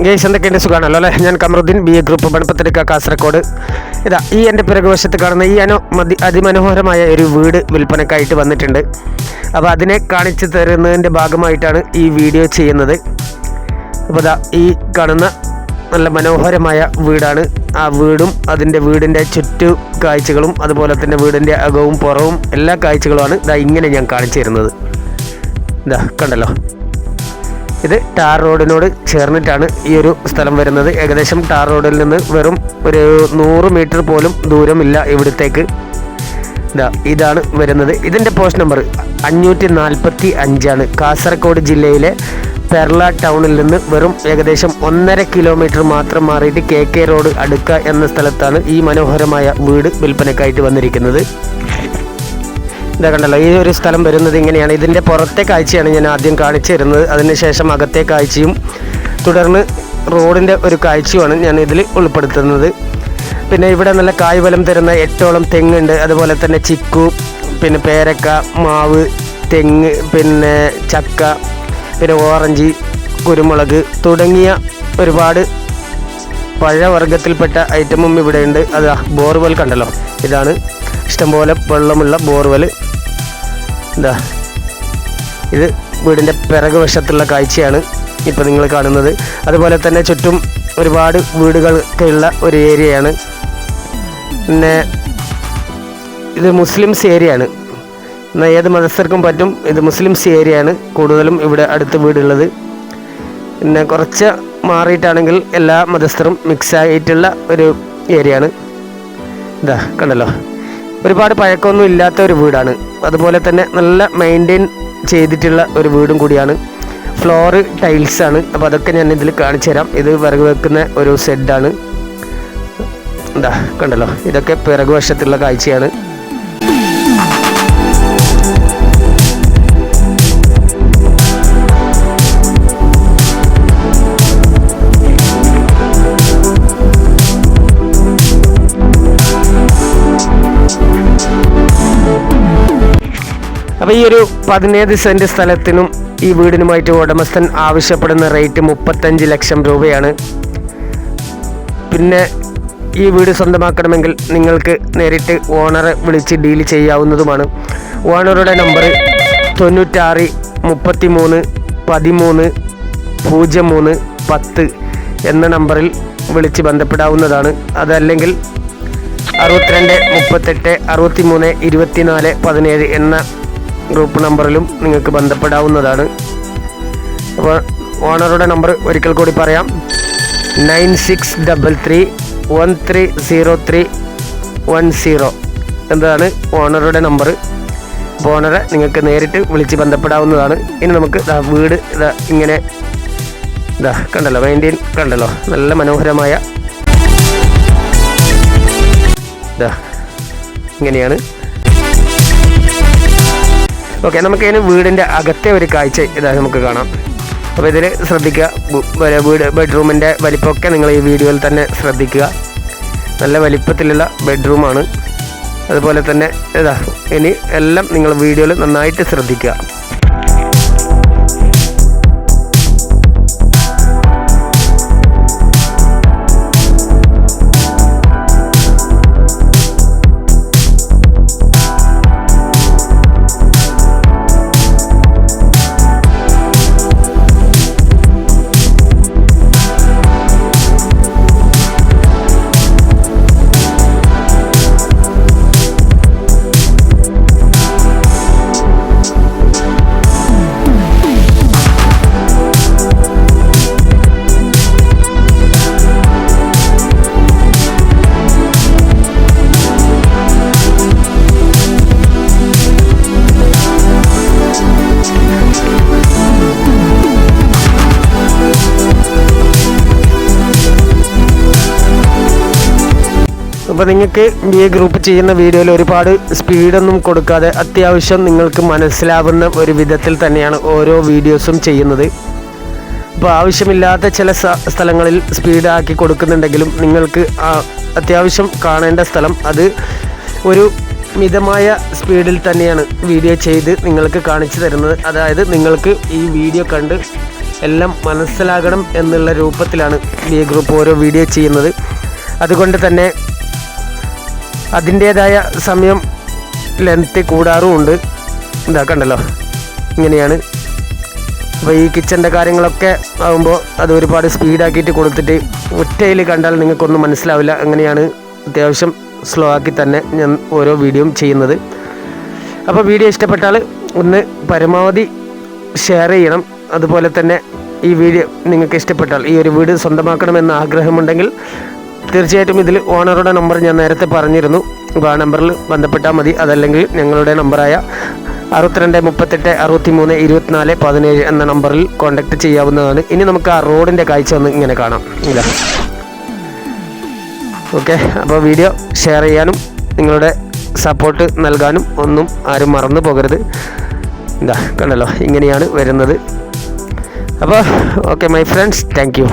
Guys എന്തൊക്കെയുണ്ട് സുഖമാണല്ലോ അല്ലേ? ഞാൻ കമറുദ്ദീൻ BA ഗ്രൂപ്പ് ബൺപത്രിക കാസർഗോഡ്. ഇതാ ഈ എൻ്റെ പിറകുവശത്ത് കാണുന്ന ഈ അതിമനോഹരമായ ഒരു വീട് വിൽപ്പനക്കായിട്ട് വന്നിട്ടുണ്ട്. അപ്പോൾ അതിനെ കാണിച്ചു തരുന്നതിൻ്റെ ഭാഗമായിട്ടാണ് ഈ വീഡിയോ ചെയ്യുന്നത്. അപ്പോൾ ഇതാ ഈ കാണുന്ന നല്ല മനോഹരമായ വീടാണ്. ആ വീടും അതിൻ്റെ വീടിൻ്റെ ചുറ്റു കാഴ്ചകളും അതുപോലെ തന്നെ വീടിൻ്റെ അകവും പുറവും എല്ലാ കാഴ്ചകളുമാണ് ഇതാ ഇങ്ങനെ ഞാൻ കാണിച്ചു തരുന്നത്. ഇതാ കണ്ടല്ലോ, ഇത് ടാർ റോഡിനോട് ചേർന്നിട്ടാണ് ഈ ഒരു സ്ഥലം വരുന്നത്. ഏകദേശം ടാർ റോഡിൽ നിന്ന് വെറും ഒരു 100 മീറ്റർ പോലും ദൂരമില്ല ഇവിടത്തേക്ക്. ഇതാണ് വരുന്നത്. ഇതിൻ്റെ പോസ്റ്റ് നമ്പർ 545 ആണ്. കാസർഗോഡ് ജില്ലയിലെ പെർള ടൗണിൽ നിന്ന് വെറും ഏകദേശം 1.5 കിലോമീറ്റർ മാത്രം മാറിയിട്ട് KK റോഡ് അടുക്ക എന്ന സ്ഥലത്താണ് ഈ മനോഹരമായ വീട് വിൽപ്പനയ്ക്കായിട്ട് വന്നിരിക്കുന്നത്. ഇതാ കണ്ടല്ലോ, ഈ ഒരു സ്ഥലം വരുന്നത് ഇങ്ങനെയാണ്. ഇതിൻ്റെ പുറത്തെ കാഴ്ചയാണ് ഞാൻ ആദ്യം കാണിച്ചു തരുന്നത്. അതിനുശേഷം അകത്തെ കാഴ്ചയും തുടർന്ന് റോഡിൻ്റെ ഒരു കാഴ്ചയുമാണ് ഞാൻ ഇതിൽ ഉൾപ്പെടുത്തുന്നത്. പിന്നെ ഇവിടെ നല്ല കായ്ഫലം തരുന്ന 8ഓളം തെങ്ങുണ്ട്. അതുപോലെ തന്നെ ചിക്കു, പിന്നെ പേരക്ക, മാവ്, തെങ്ങ്, പിന്നെ ചക്ക, പിന്നെ ഓറഞ്ച്, കുരുമുളക് തുടങ്ങിയ ഒരുപാട് പഴവർഗ്ഗത്തിൽപ്പെട്ട ഐറ്റമും ഇവിടെയുണ്ട്. അത് ബോർവെൽ കണ്ടല്ലോ, ഇതാണ് ഇഷ്ടംപോലെ വെള്ളമുള്ള ബോർവെൽ. ഇത് വീടിൻ്റെ പിറകുവശത്തുള്ള കാഴ്ചയാണ് ഇപ്പോൾ നിങ്ങൾ കാണുന്നത്. അതുപോലെ തന്നെ ചുറ്റും ഒരുപാട് വീടുകളൊക്കെയുള്ള ഒരു ഏരിയയാണ്. പിന്നെ ഇത് മുസ്ലിംസ് ഏരിയയാണ്. എന്നാൽ ഏത് മതസ്ഥർക്കും പറ്റും. ഇത് മുസ്ലിംസ് ഏരിയയാണ് കൂടുതലും ഇവിടെ അടുത്ത് വീടുള്ളത്. പിന്നെ കുറച്ച് മാറിയിട്ടാണെങ്കിൽ എല്ലാ മതസ്ഥരും മിക്സായിട്ടുള്ള ഒരു ഏരിയയാണ്. ഇതാ കണ്ടല്ലോ, ഒരുപാട് പഴക്കമൊന്നും ഇല്ലാത്ത ഒരു വീടാണ്. അതുപോലെ തന്നെ നല്ല മെയിൻറ്റെയിൻ ചെയ്തിട്ടുള്ള ഒരു വീടും കൂടിയാണ്. ഫ്ലോറ് ടൈൽസാണ്. അപ്പോൾ അതൊക്കെ ഞാൻ ഇതിൽ കാണിച്ചു തരാം. ഇത് വിറക് വെക്കുന്ന ഒരു ഷെഡാണ്. എന്താ കണ്ടല്ലോ, ഇതൊക്കെ പിറകുവശത്തുള്ള കാഴ്ചയാണ്. അപ്പോൾ ഈ ഒരു 17 സെൻറ്റ് സ്ഥലത്തിനും ഈ വീടിനുമായിട്ട് ഉടമസ്ഥൻ ആവശ്യപ്പെടുന്ന റേറ്റ് 35 ലക്ഷം രൂപയാണ്. പിന്നെ ഈ വീട് സ്വന്തമാക്കണമെങ്കിൽ നിങ്ങൾക്ക് നേരിട്ട് ഓണറെ വിളിച്ച് ഡീൽ ചെയ്യാവുന്നതുമാണ്. ഓണറുടെ നമ്പർ 96 33 13 03 10 എന്ന നമ്പറിൽ വിളിച്ച് ബന്ധപ്പെടാവുന്നതാണ്. അതല്ലെങ്കിൽ 62 38 63 24 17 എന്ന ഗ്രൂപ്പ് നമ്പറിലും നിങ്ങൾക്ക് ബന്ധപ്പെടാവുന്നതാണ്. അപ്പോൾ ഓണറുടെ നമ്പർ ഒരിക്കൽ കൂടി പറയാം, 9633130310 എന്നതാണ് ഓണറുടെ നമ്പർ. അപ്പോൾ ഓണറെ നിങ്ങൾക്ക് നേരിട്ട് വിളിച്ച് ബന്ധപ്പെടാവുന്നതാണ്. ഇനി നമുക്ക് വീട് ഇങ്ങനെ കണ്ടല്ലോ, മെയിൻറ്റെയിൻ കണ്ടല്ലോ, നല്ല മനോഹരമായ ഇങ്ങനെയാണ്. ഓക്കെ, നമുക്ക് ഇതിന് വീടിൻ്റെ അകത്തെ ഒരു കാഴ്ച നമുക്ക് കാണാം. അപ്പോൾ ഇതിൽ ശ്രദ്ധിക്കുക, വീട് ബെഡ്റൂമിൻ്റെ വലിപ്പമൊക്കെ നിങ്ങൾ ഈ വീഡിയോയിൽ തന്നെ ശ്രദ്ധിക്കുക. നല്ല വലിപ്പത്തിലുള്ള ബെഡ്റൂമാണ്. അതുപോലെ തന്നെ ഇനി എല്ലാം നിങ്ങൾ വീഡിയോയിൽ നന്നായിട്ട് ശ്രദ്ധിക്കുക. അപ്പോൾ നിങ്ങൾക്ക് BA ഗ്രൂപ്പ് ചെയ്യുന്ന വീഡിയോയിൽ ഒരുപാട് സ്പീഡൊന്നും കൊടുക്കാതെ അത്യാവശ്യം നിങ്ങൾക്ക് മനസ്സിലാവുന്ന ഒരു വിധത്തിൽ തന്നെയാണ് ഓരോ വീഡിയോസും ചെയ്യുന്നത്. അപ്പോൾ ആവശ്യമില്ലാത്ത ചില സ്ഥലങ്ങളിൽ സ്പീഡാക്കി കൊടുക്കുന്നുണ്ടെങ്കിലും നിങ്ങൾക്ക് അത്യാവശ്യം കാണേണ്ട സ്ഥലം അത് ഒരു മിതമായ സ്പീഡിൽ തന്നെയാണ് വീഡിയോ ചെയ്ത് നിങ്ങൾക്ക് കാണിച്ചു തരുന്നത്. അതായത് നിങ്ങൾക്ക് ഈ വീഡിയോ കണ്ട് എല്ലാം മനസ്സിലാകണം എന്നുള്ള രൂപത്തിലാണ് ബി എ ഗ്രൂപ്പ് ഓരോ വീഡിയോ ചെയ്യുന്നത്. അതുകൊണ്ട് തന്നെ അതിൻ്റേതായ സമയം ലെങ്ത്ത് കൂടാറുമുണ്ട്. ഇതാ കണ്ടല്ലോ, ഇങ്ങനെയാണ്. അപ്പോൾ ഈ കിച്ചൻ്റെ കാര്യങ്ങളൊക്കെ ആകുമ്പോൾ അത് ഒരുപാട് സ്പീഡാക്കിയിട്ട് കൊടുത്തിട്ട് ഒറ്റയിൽ കണ്ടാൽ നിങ്ങൾക്കൊന്നും മനസ്സിലാവില്ല. അങ്ങനെയാണ് അത്യാവശ്യം സ്ലോ ആക്കി തന്നെ ഞാൻ ഓരോ വീഡിയോയും ചെയ്യുന്നത്. അപ്പോൾ വീഡിയോ ഇഷ്ടപ്പെട്ടാൽ ഒന്ന് പരമാവധി ഷെയർ ചെയ്യണം. അതുപോലെ തന്നെ ഈ വീഡിയോ നിങ്ങൾക്ക് ഇഷ്ടപ്പെട്ടാൽ, ഈ ഒരു വീട് സ്വന്തമാക്കണമെന്ന് ആഗ്രഹമുണ്ടെങ്കിൽ തീർച്ചയായിട്ടും ഇതിൽ ഓണറുടെ നമ്പർ ഞാൻ നേരത്തെ പറഞ്ഞിരുന്നു. അപ്പോൾ ആ നമ്പറിൽ ബന്ധപ്പെട്ടാൽ മതി. അതല്ലെങ്കിൽ ഞങ്ങളുടെ നമ്പറായ 62 38 63 24 17 എന്ന നമ്പറിൽ കോൺടാക്റ്റ് ചെയ്യാവുന്നതാണ്. ഇനി നമുക്ക് ആ റോഡിൻ്റെ കാഴ്ച ഒന്ന് ഇങ്ങനെ കാണാം. ഇല്ല, ഓക്കെ. അപ്പോൾ വീഡിയോ ഷെയർ ചെയ്യാനും നിങ്ങളുടെ സപ്പോർട്ട് നൽകാനും ഒന്നും ആരും മറന്നു പോകരുത്. ഇതാ കണ്ടല്ലോ, ഇങ്ങനെയാണ് വരുന്നത്. അപ്പോൾ okay my friends, thank you.